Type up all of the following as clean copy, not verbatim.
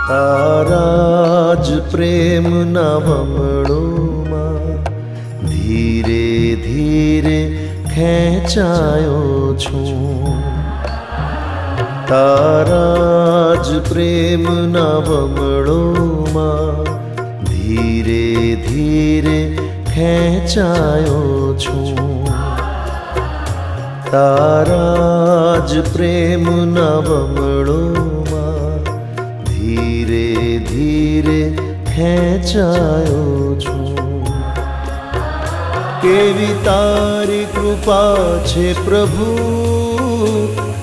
તારાજ પ્રેમ નવમણોમાં ધીરે ધીરે ખેંચાયો છું. તારાજ પ્રેમ નવમણોમાં ધીરે ધીરે ખેંચાયો છું. તારાજ પ્રેમ નવમણોમાં ધીરે ધીરે ખેંચાયો છું. કેવી તારી કૃપા છે પ્રભુ,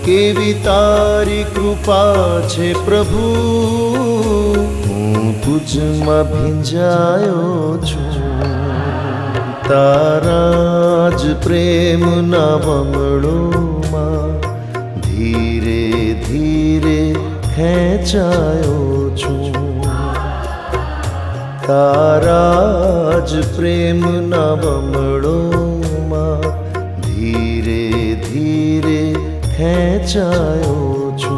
કેવી તારી કૃપા છે પ્રભુ, હું તુજમાં ભીંજાયો છું. તારાજ પ્રેમ નવમણોમાં ધીરે ધીરે ખેંચાયો છું. તારાજ પ્રેમ નવમણોમાં ધીરે ધીરે ખેંચાયો છું.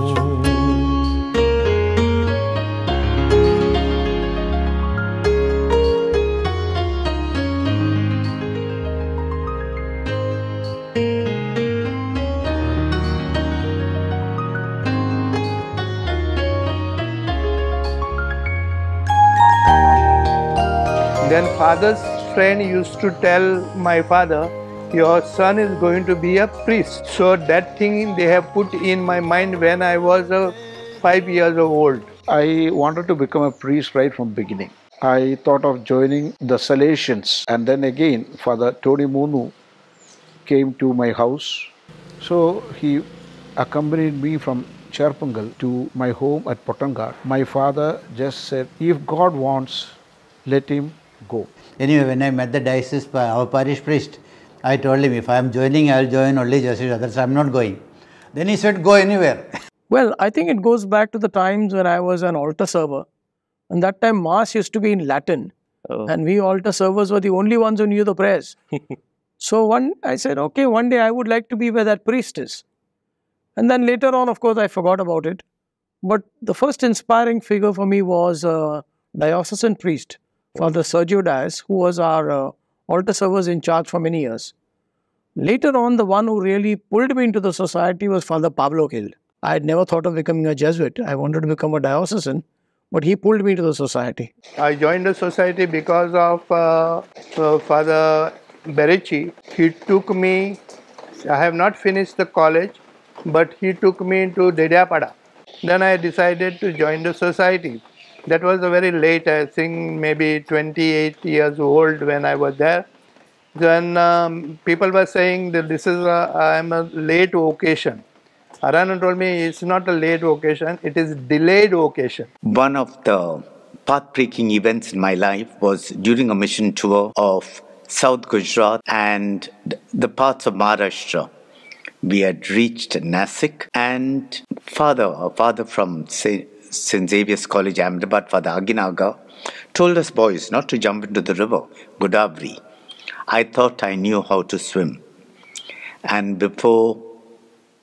Then father's friend used to tell my father, your son is going to be a priest. So that thing they have put in my mind when I was 5 years old. I wanted to become a priest right from beginning. I thought of joining the Salesians, and then again Father Tony Moonnu came to my house. So he accompanied me from Cherpungal to my home at Pottangar. My father just said, if God wants, let him go. Anyway, when I met the diocese, our parish priest, I told him, if I am joining, I will join only Jesuit, others I am not going. Then he said, go anywhere. Well, I think it goes back to the times when I was an altar server. And that time Mass used to be in Latin. Oh. And we altar servers were the only ones who knew the prayers. So I said, okay, one day I would like to be where that priest is. And then later on, of course, I forgot about it. But the first inspiring figure for me was a diocesan priest, Father Sergio Dias, who was our altar servers in charge for many years. Later on, the one who really pulled me into the society was Father Pablo Gil. I had never thought of becoming a Jesuit. I wanted to become a diocesan, but he pulled me to the society. I joined the society because of Father Berici. He took me, I have not finished the college, but he took me to Dediapada. Then I decided to join the society. That was a very late, I think maybe 28 years old when I was there. Then people were saying that this is I am a late vocation. Arana told me it's not a late vocation, it is delayed vocation. One of the path-breaking events in my life was during a mission tour of South Gujarat and the parts of Maharashtra. We had reached Nasik, and a father from St. Xavier's College, Ahmedabad, Father Aginaga, told us boys not to jump into the river, Godavari. I thought I knew how to swim. And before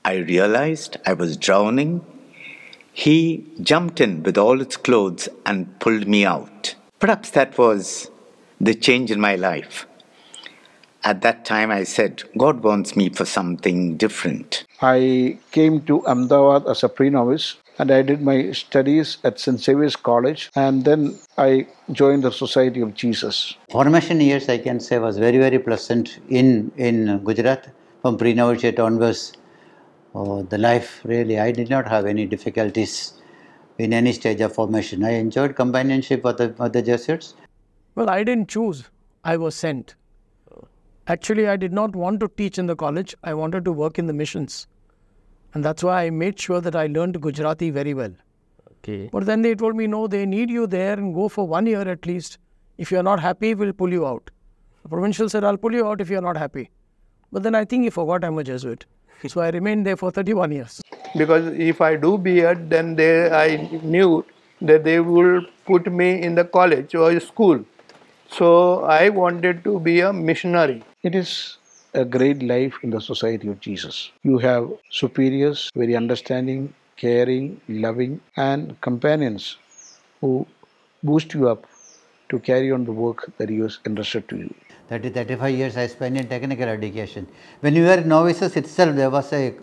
I realized I was drowning, he jumped in with all its clothes and pulled me out. Perhaps that was the change in my life. At that time I said, God wants me for something different. I came to Ahmedabad as a pre-novice, and I did my studies at St. Xavier's College, and then I joined the Society of Jesus. Formation years, I can say, was very, very pleasant in Gujarat. From pre-novitiate onwards, the life really, I did not have any difficulties in any stage of formation. I enjoyed companionship with the Jesuits. Well, I didn't choose. I was sent. Actually, I did not want to teach in the college. I wanted to work in the missions. And that's why I made sure that I learned Gujarati very well. Okay. But then they told me, no, they need you there and go for 1 year at least. If you're not happy, we'll pull you out. The provincial said, I'll pull you out if you're not happy. But then I think he forgot I'm a Jesuit. So I remained there for 31 years. Because if I do beard, then I knew that they will put me in the college or school. So I wanted to be a missionary. It is a great life in the Society of Jesus. You have superiors, very understanding, caring, loving, and companions who boost you up to carry on the work that He was entrusted to you. 35 years I spent in technical education. When we were novices itself, there was a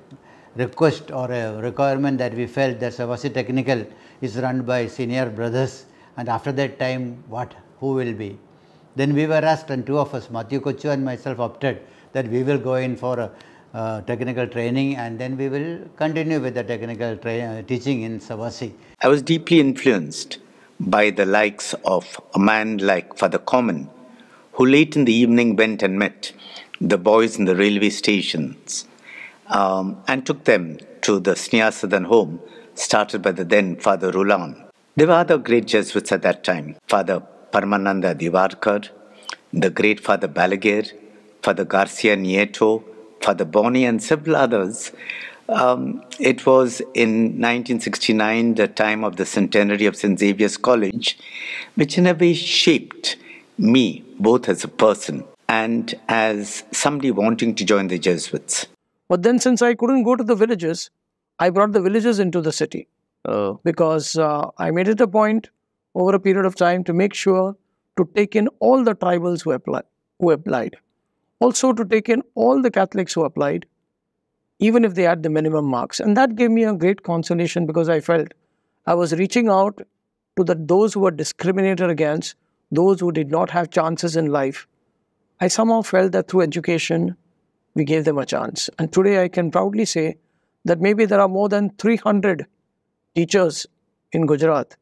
request or a requirement that we felt that Savasi Technical is run by senior brothers, and after that time, who will be? Then we were asked, and two of us, Matthew Kochu and myself, opted that we will go in for technical training, and then we will continue with the technical teaching in Savasi. I was deeply influenced by the likes of a man like Father Common, who late in the evening went and met the boys in the railway stations and took them to the Snehasadan home started by the then Father Roland. There were other great Jesuits at that time, Father Paramananda Divarkar, the great Father Balaguer, Father Garcia Nieto, Father Boni, and several others. It was in 1969, the time of the centenary of St. Xavier's College, which in a way shaped me both as a person and as somebody wanting to join the Jesuits. But then since I couldn't go to the villages, I brought the villages into the city because I made it a point over a period of time to make sure to take in all the tribals who applied. Also to take in all the Catholics who applied, even if they had the minimum marks. And that gave me a great consolation because I felt I was reaching out to those who were discriminated against, those who did not have chances in life. I somehow felt that through education, we gave them a chance. And today I can proudly say that maybe there are more than 300 teachers in Gujarat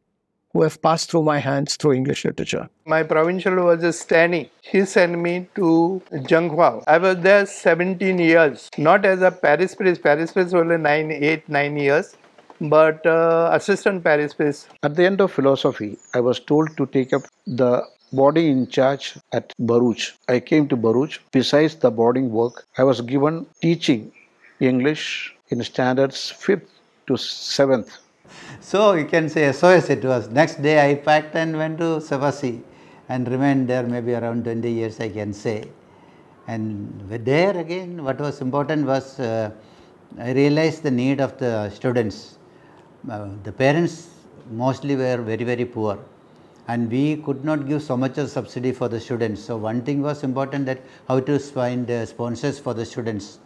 who have passed through my hands through English literature. My provincial was a Stani. He sent me to Janghwa. I was there 17 years, not as a parish priest. Parish priest only 9 years, but assistant parish priest. At the end of philosophy, I was told to take up the boarding in charge at Bharuch. I came to Bharuch. Besides the boarding work, I was given teaching English in standards 5th to 7th. So you can say SOS it was. Next day I packed and went to Savasi and remained there maybe around 20 years I can say. And there again what was important was I realized the need of the students. The parents mostly were very, very poor and we could not give so much of subsidy for the students. So one thing was important, that how to find sponsors for the students.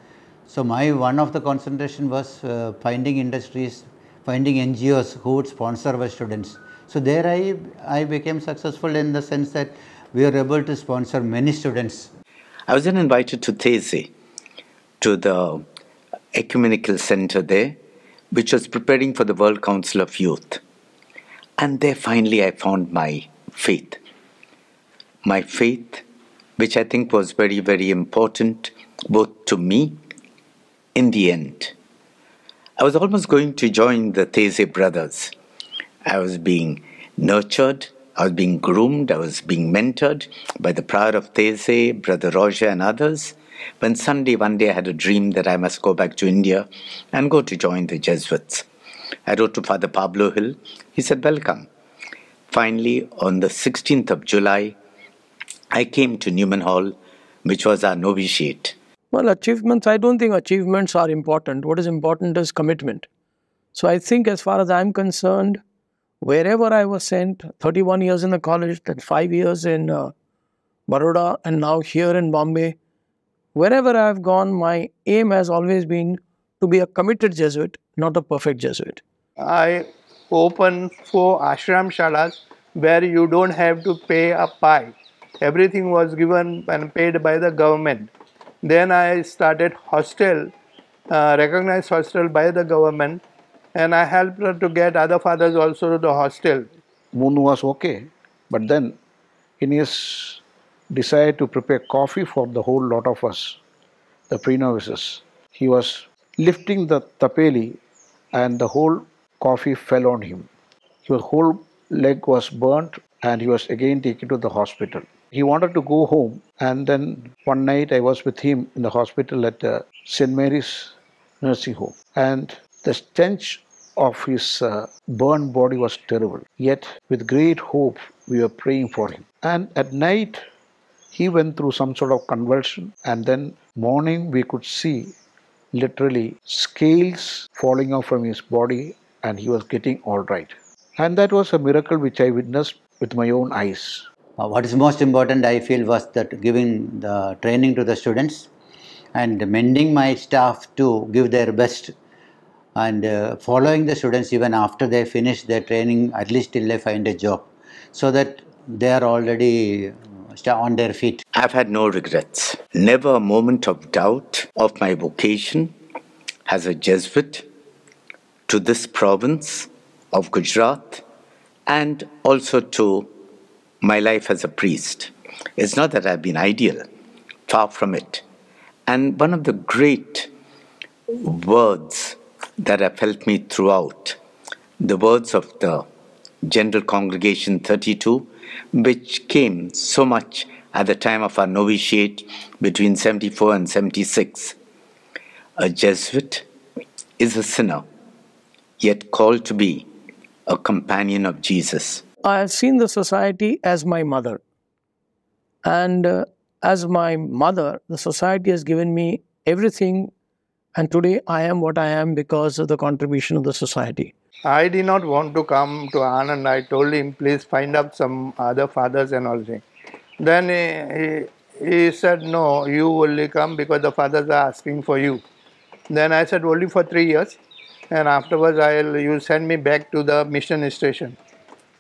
So one of the concentration was finding industries, finding NGOs who would sponsor our students. So there I became successful in the sense that we were able to sponsor many students. I was then invited to These, to the ecumenical center there, which was preparing for the World Council of Youth. And there finally I found my faith. My faith, which I think was very, very important, both to me in the end. I was almost going to join the These brothers. I was being nurtured, I was being groomed, I was being mentored by the prior of These, Brother Roger and others. When one day I had a dream that I must go back to India and go to join the Jesuits. I wrote to Father Pablo Hill. He said, welcome. Finally, on the 16th of July, I came to Newman Hall, which was our novitiate. Well, achievements, I don't think achievements are important. What is important is commitment. So I think as far as I'm concerned, wherever I was sent, 31 years in the college, then 5 years in Baroda, and now here in Bombay, wherever I've gone, my aim has always been to be a committed Jesuit, not a perfect Jesuit. I opened 4 ashram shalas where you don't have to pay a pie. Everything was given and paid by the government. Then I started hostel, recognized hostel by the government, and I helped to get other fathers also to the hostel. Moonu was okay, but then in his desire to prepare coffee for the whole lot of us, the pre-novices, he was lifting the tapeli and the whole coffee fell on him. His whole leg was burnt and he was again taken to the hospital. He wanted to go home, and then one night I was with him in the hospital at St. Mary's nursing home, and the stench of his burned body was terrible. Yet with great hope we were praying for him. And at night he went through some sort of convulsion, and then morning we could see literally scales falling off from his body and he was getting all right. And that was a miracle which I witnessed with my own eyes. What is most important, I feel, was that giving the training to the students and mending my staff to give their best, and following the students even after they finish their training, at least till they find a job, so that they are already on their feet. I've had no regrets. Never a moment of doubt of my vocation as a Jesuit to this province of Gujarat and also to my life as a priest. It's not that I've been ideal, far from it. And one of the great words that have helped me throughout, the words of the General Congregation 32, which came so much at the time of our novitiate between 74 and 76. A Jesuit is a sinner, yet called to be a companion of Jesus. I have seen the society as my mother. And as my mother, the society has given me everything. And today I am what I am because of the contribution of the society. I did not want to come to Anand. I told him, please find out some other fathers and all things. Then he said, no, you only come because the fathers are asking for you. Then I said, only for 3 years. And afterwards, you send me back to the mission station.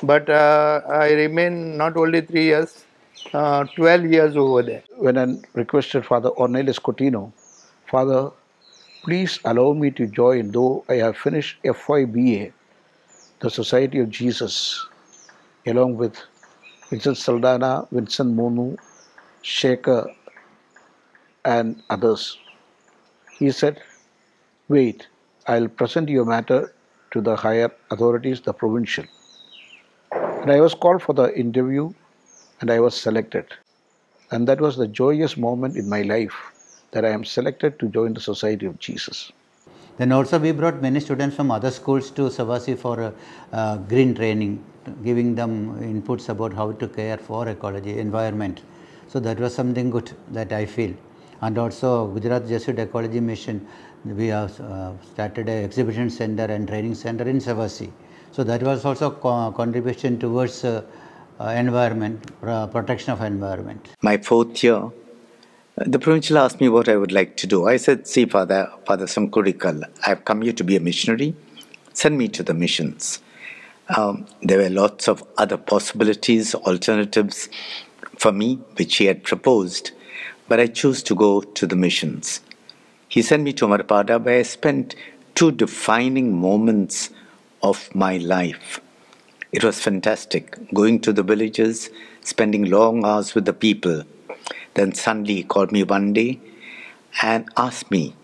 But I remained not only 3 years, 12 years over there. When I requested Father Ornelis Coutinho, Father, please allow me to join, though I have finished FYBA, the Society of Jesus, along with Vincent Saldanha, Vincent Moonnu, Shaker, and others. He said, wait, I'll present your matter to the higher authorities, the provincial. And I was called for the interview and I was selected. And that was the joyous moment in my life that I am selected to join the Society of Jesus. Then also we brought many students from other schools to Savasi for green training, giving them inputs about how to care for ecology, environment. So that was something good that I feel. And also Gujarat Jesuit Ecology Mission, we have started an exhibition center and training center in Savasi. So that was also contribution towards environment, protection of environment. My 4th year, the provincial asked me what I would like to do. I said, see, Father from Kurrikkattil, I've come here to be a missionary. Send me to the missions. There were lots of other possibilities, alternatives for me, which he had proposed, but I chose to go to the missions. He sent me to Ahmedabad, where I spent 2 defining moments of my life. It was fantastic, going to the villages, spending long hours with the people. Then suddenly he called me one day and asked me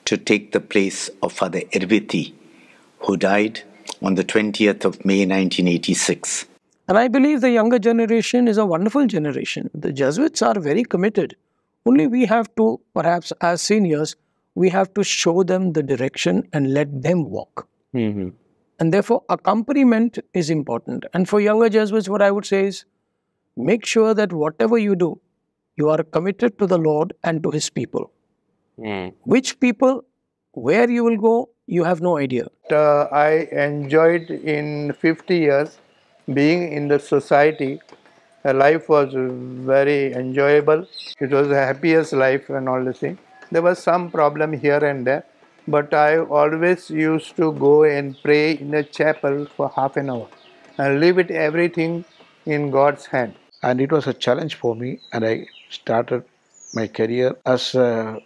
to take the place of Father Irviti, who died on the 20th of May 1986. And I believe the younger generation is a wonderful generation. The Jesuits are very committed. Only we have to, perhaps as seniors, we have to show them the direction and let them walk. Mm-hmm. And therefore, accompaniment is important. And for younger Jesuits, what I would say is, make sure that whatever you do, you are committed to the Lord and to His people. Which people, where you will go, you have no idea. I enjoyed in 50 years being in the society. Life was very enjoyable. It was the happiest life and all the thing. There was some problem here and there, but I always used to go and pray in the chapel for half an hour and leave it everything in God's hand. And it was a challenge for me, and I started my career as an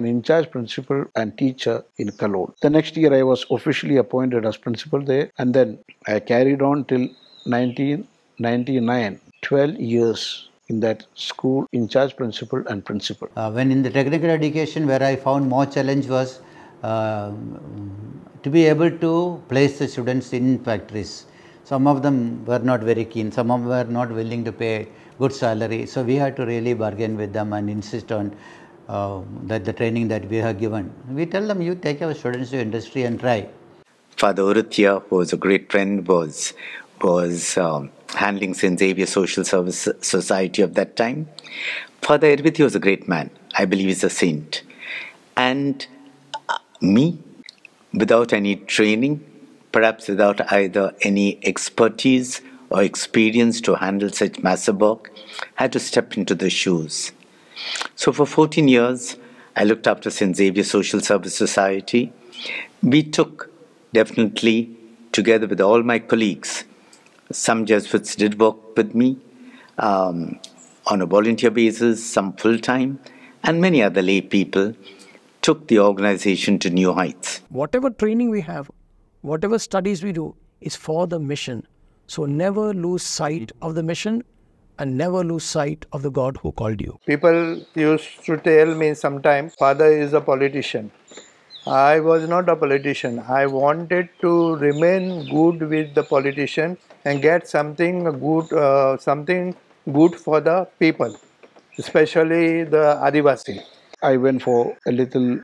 in-charge principal and teacher in Kalol. The next year I was officially appointed as principal there, and then I carried on till 1999, 12 years in that school, in-charge principal and principal. When in the technical education, where I found more challenge was to be able to place the students in factories. Some of them were not very keen, some of them were not willing to pay good salary. So we had to really bargain with them and insist on that the training that we have given. We tell them, you take our students to industry and try. Father Urrutia, who was a great friend, was handling St. Xavier Social Service Society of that time. Father Irviti was a great man. I believe he's a saint. And me, without any training, perhaps without either any expertise or experience to handle such massive work, had to step into the shoes. So for 14 years, I looked after St. Xavier Social Service Society. We took, definitely, together with all my colleagues, some Jesuits did work with me on a volunteer basis, some full-time, and many other lay people took the organization to new heights. Whatever training we have, whatever studies we do, is for the mission. So never lose sight of the mission and never lose sight of the God who called you. People used to tell me sometimes, Father is a politician. I was not a politician. I wanted to remain good with the politician and get something good for the people, especially the Adivasi. I went for a little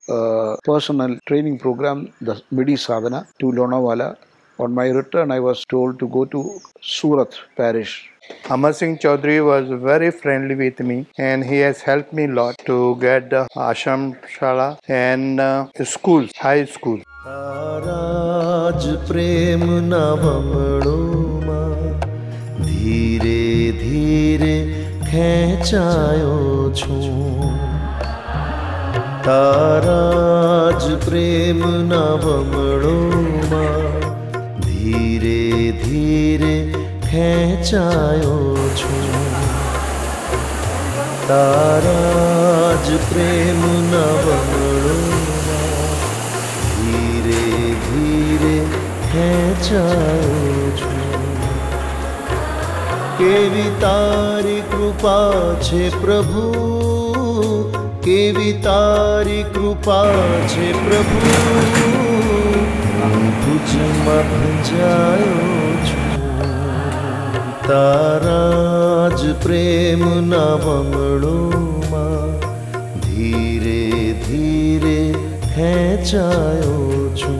personal training program, the Midi Sadhana, to Lonavala. On my return, I was told to go to Surat parish. Amar Singh Chaudhary was very friendly with me, and he has helped me a lot to get the ashram shala and schools, high school. ताराज प्रेम नवमणो मा धीरे धीरे खेचायो छू ताराज प्रेम नवमणो मा धीरे धीरे खेचायो छू ताराज प्रेम नवमणो मा धीरे धीरे खेचायो छू केवी तारी कृपा छे प्रभु केवी तारी कृपा छे प्रभु तुझमा भंजायो छू ताराज प्रेम नवमणो मा धीरे धीरे खेचायो छू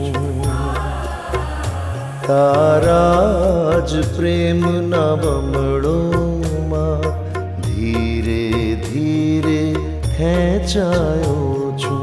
ताराज प्रेम नवमणो मा धीरे धीरे खेचायो छू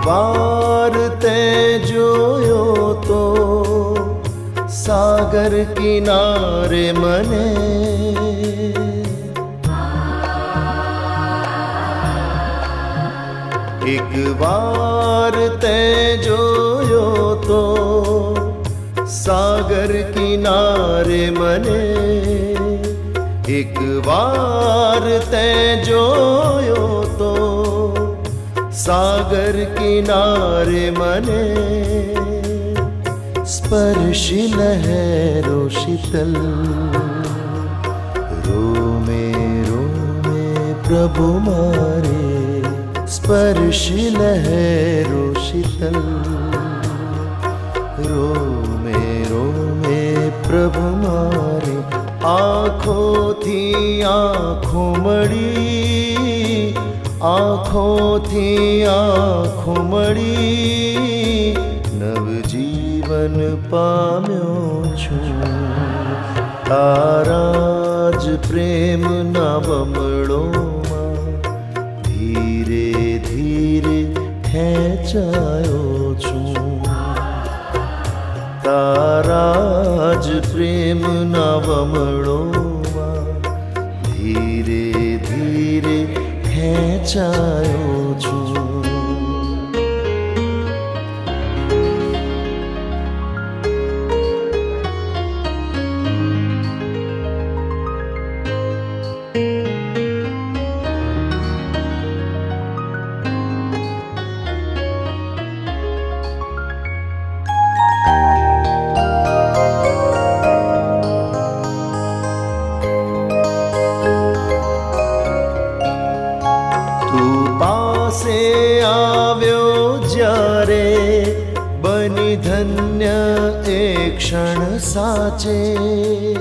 बार ते जोयो तो सागर किनारे मने एक बार ते जोयो तो सागर किनारे मने एक बार ते जोयो तो सागर किनारे मने स्पर्शी लहरो शीतल रोमे रोमे प्रभु मारे स्पर्शी लहरो शीतल रोमे रोमे प्रभु मारे आँखों थी आँखों मड़ी आँखों थी आँखों मड़ी नवजीवन पाम्यो छू ताराज प्रेम नवमणो मा धीरे धीरे खेचायो छू ताराज प्रेम नवमणो मा धीरे धीरे खेचायो छू से साचे